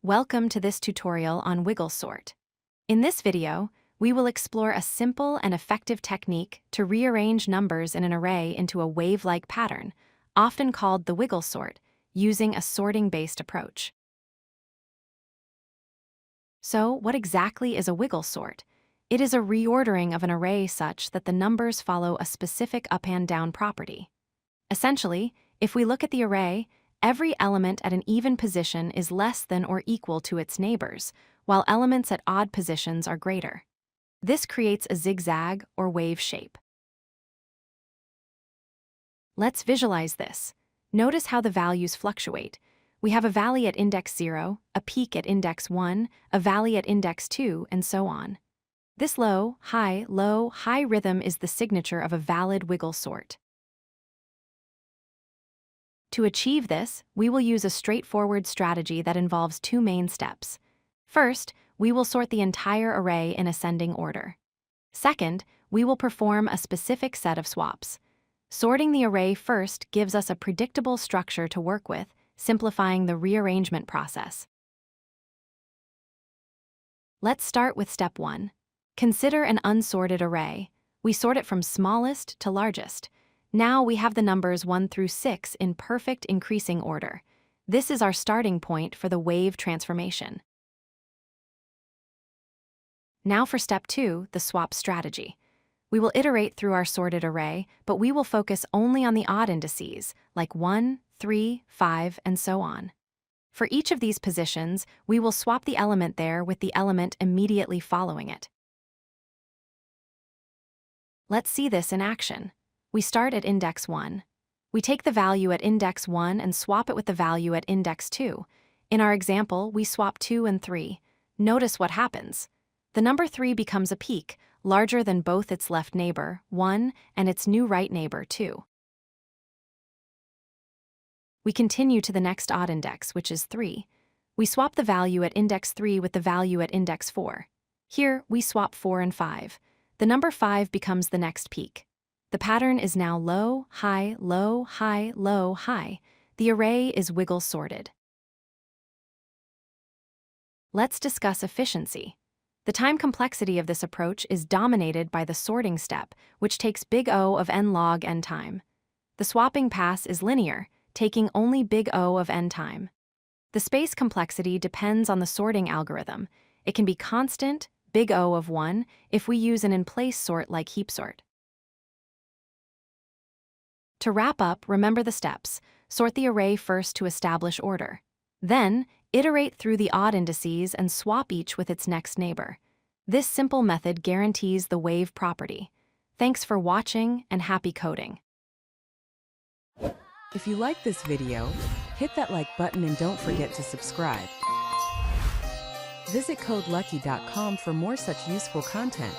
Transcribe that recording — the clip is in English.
Welcome to this tutorial on wiggle sort. In this video, we will explore a simple and effective technique to rearrange numbers in an array into a wave-like pattern, often called the wiggle sort, using a sorting-based approach. So, what exactly is a wiggle sort? It is a reordering of an array such that the numbers follow a specific up and down property. Essentially, if we look at the array, every element at an even position is less than or equal to its neighbors, while elements at odd positions are greater. This creates a zigzag or wave shape. Let's visualize this. Notice how the values fluctuate. We have a valley at index 0, a peak at index 1, a valley at index 2, and so on. This low, high rhythm is the signature of a valid wiggle sort. To achieve this, we will use a straightforward strategy that involves two main steps. First, we will sort the entire array in ascending order. Second, we will perform a specific set of swaps. Sorting the array first gives us a predictable structure to work with, simplifying the rearrangement process. Let's start with step 1. Consider an unsorted array. We sort it from smallest to largest. Now we have the numbers 1 through 6 in perfect increasing order. This is our starting point for the wave transformation. Now for step 2, the swap strategy. We will iterate through our sorted array, but we will focus only on the odd indices, like 1, 3, 5, and so on. For each of these positions, we will swap the element there with the element immediately following it. Let's see this in action. We start at index 1. We take the value at index 1 and swap it with the value at index 2. In our example, we swap 2 and 3. Notice what happens. The number 3 becomes a peak, larger than both its left neighbor, 1, and its new right neighbor, 2. We continue to the next odd index, which is 3. We swap the value at index 3 with the value at index 4. Here, we swap 4 and 5. The number 5 becomes the next peak. The pattern is now low, high, low, high, low, high. The array is wiggle sorted. Let's discuss efficiency. The time complexity of this approach is dominated by the sorting step, which takes big O of n log n time. The swapping pass is linear, taking only big O of n time. The space complexity depends on the sorting algorithm. It can be constant, big O of 1, if we use an in-place sort like heap sort. To wrap up, remember the steps. Sort the array first to establish order. Then, iterate through the odd indices and swap each with its next neighbor. This simple method guarantees the wave property. Thanks for watching and happy coding. If you like this video, hit that like button and don't forget to subscribe. Visit codelucky.com for more such useful content.